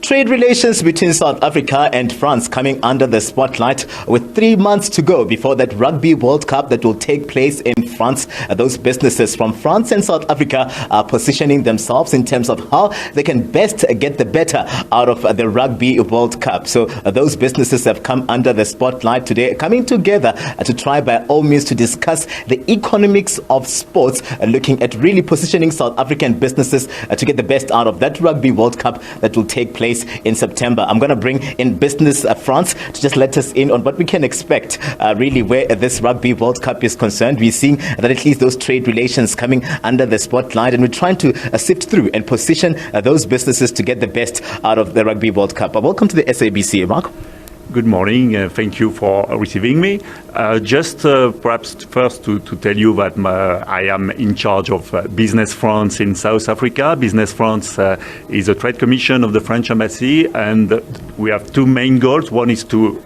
Trade relations between South Africa and France coming under the spotlight with 3 months to go before that Rugby World Cup that will take place in France. Those businesses from France and South Africa are positioning themselves in terms of how they can best get the better out of the Rugby World Cup. So those businesses have come under the spotlight today, coming together to try by all means to discuss the economics of sports, looking at really positioning South African businesses to get the best out of that Rugby World Cup that will take place in September. I'm going to bring in Business France to just let us in on what we can expect really where this Rugby World Cup is concerned. We're seeing that at least those trade relations coming under the spotlight, and we're trying to sift through and position those businesses to get the best out of the Rugby World Cup. Welcome to the SABC, Mark. Good morning. Thank you for receiving me. Just perhaps first to tell you that I am in charge of Business France in South Africa. Business France is a trade commission of the French embassy, and we have two main goals. One is to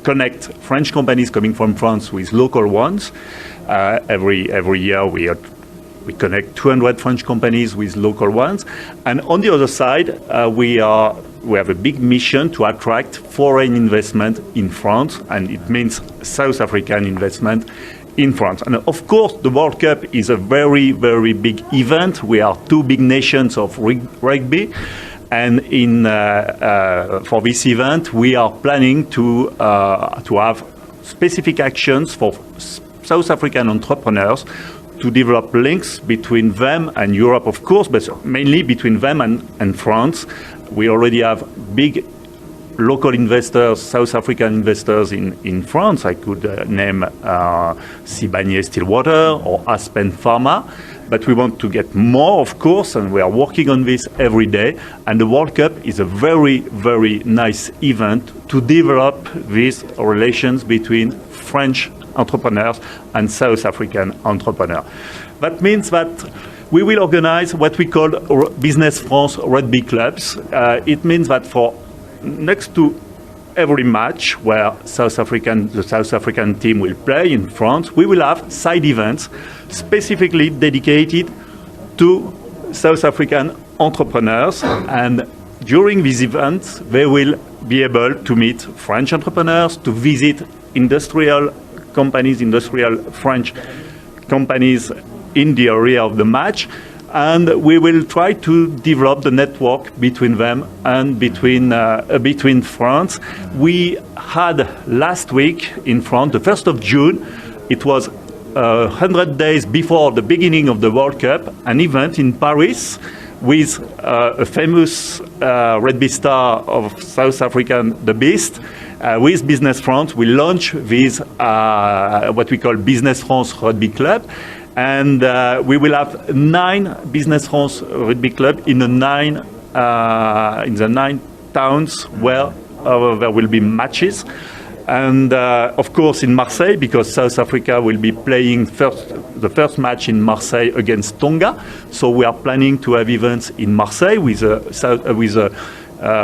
connect French companies coming from France with local ones. Every year we connect 200 French companies with local ones. And on the other side, we have a big mission to attract foreign investment in France, and it means South African investment in France. And of course, the World Cup is a very, very big event. We are two big nations of rugby. And for this event, we are planning to have specific actions for South African entrepreneurs to develop links between them and Europe, of course, but mainly between them and France. We already have big local investors, South African investors in France. I could name Sibanye Stillwater or Aspen Pharma. But we want to get more, of course, and we are working on this every day. And the World Cup is a very, very nice event to develop these relations between French entrepreneurs and South African entrepreneurs. That means that we will organize what we call Business France Rugby Clubs. It means that for next to every match where the South African team will play in France, we will have side events specifically dedicated to South African entrepreneurs. And during these events, they will be able to meet French entrepreneurs, to visit industrial French companies in the area of the match, and we will try to develop the network between them and between France. We had last week in France, the 1st of June, it was 100 days before the beginning of the World Cup, an event in Paris with a famous rugby star of South African, the Beast. With Business France, we launched this what we call Business France Rugby Club. And we will have 9 Business France Rugby Club in the 9 towns where there will be matches. And of course in Marseille, because South Africa will be playing the first match in Marseille against Tonga. So we are planning to have events in Marseille with a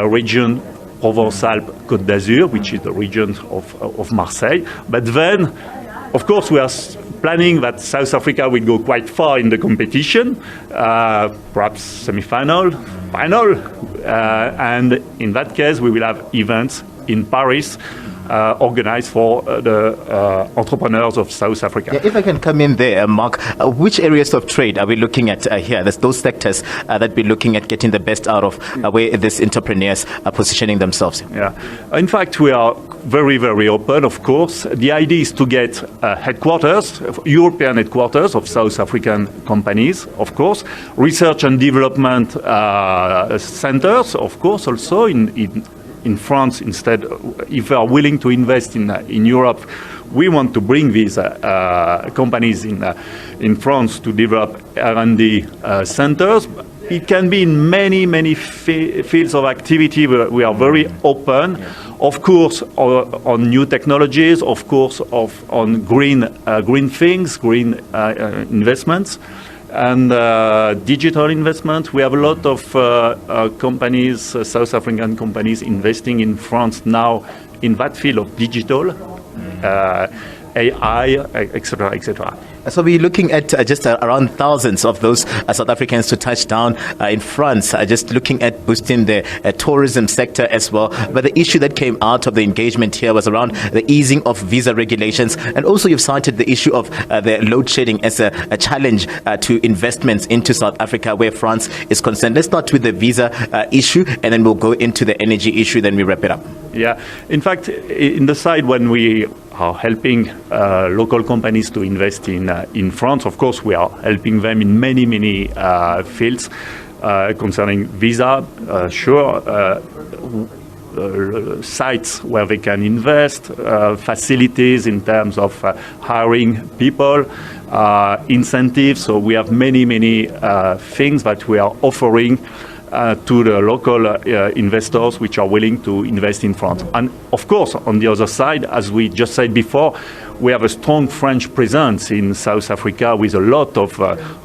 region Provence-Alpes-Côte d'Azur, which is the region of Marseille. But then, of course, we are planning that South Africa will go quite far in the competition, perhaps semi-final, final. And in that case, we will have events in Paris organized for the entrepreneurs of South Africa. Yeah, if I can come in there, Mark, which areas of trade are we looking at here? There's those sectors that we're looking at getting the best out of where these entrepreneurs are positioning themselves. Yeah, in fact, we are very, very open, of course. The idea is to get European headquarters of South African companies, of course, research and development centers, of course, also in France. Instead, if they are willing to invest in Europe, we want to bring these companies in France to develop R&D centers. It can be in many fields of activity. We are very open, of course, on new technologies, of course, on green things, green investments, and digital investment. We have a lot of companies, South African companies, investing in France now in that field of digital. AI, etc., etc. So we're looking at just around thousands of those South Africans to touch down in France, just looking at boosting the tourism sector as well. But the issue that came out of the engagement here was around the easing of visa regulations. And also you've cited the issue of the load shedding as a challenge to investments into South Africa where France is concerned. Let's start with the visa issue and then we'll go into the energy issue, then we wrap it up. Yeah, in fact, in the side when we are helping local companies to invest in France, of course, we are helping them in many fields concerning visa, sites where they can invest, facilities in terms of hiring people, incentives. So we have many things that we are offering to the local investors which are willing to invest in France. And of course, on the other side, as we just said before, we have a strong French presence in South Africa with a lot of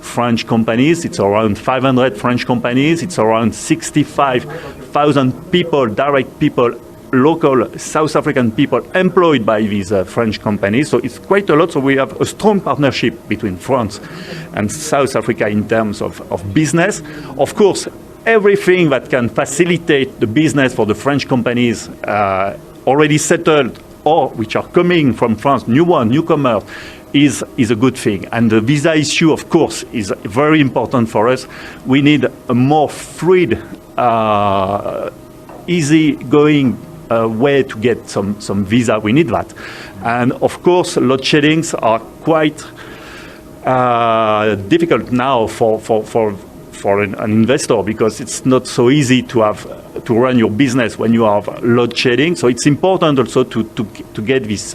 French companies. It's around 500 French companies. It's around 65,000 people, direct people, local South African people employed by these French companies. So it's quite a lot. So we have a strong partnership between France and South Africa in terms of business. Of course, everything that can facilitate the business for the French companies already settled or which are coming from France, newcomers, is a good thing. And the visa issue, of course, is very important for us. We need a more fluid, easy-going way to get some visa. We need that. And of course, load sheddings are quite difficult now for an investor because it's not so easy to run your business when you have load shedding. So it's important also to get this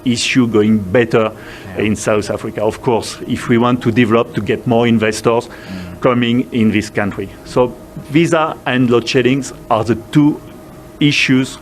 issue going better in South Africa. Of course, if we want to develop to get more investors coming in this country. So visa and load sheddings are the two issues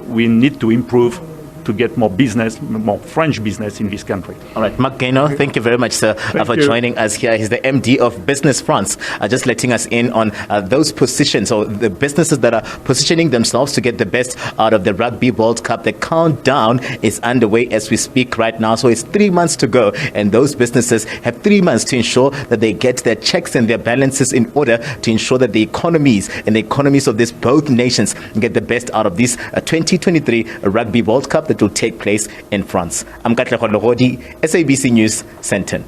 we need to improve to get more business, more French business in this country. All right, Mark Gaynor, thank you very much, sir, for joining us here. He's the MD of Business France, just letting us in on those positions, or the businesses that are positioning themselves to get the best out of the Rugby World Cup. The countdown is underway as we speak right now, so it's 3 months to go, and those businesses have 3 months to ensure that they get their checks and their balances in order to ensure that the economies of these both nations get the best out of this 2023 Rugby World Cup that will take place in France. I'm Katlego, Legodi, SABC News, Senton.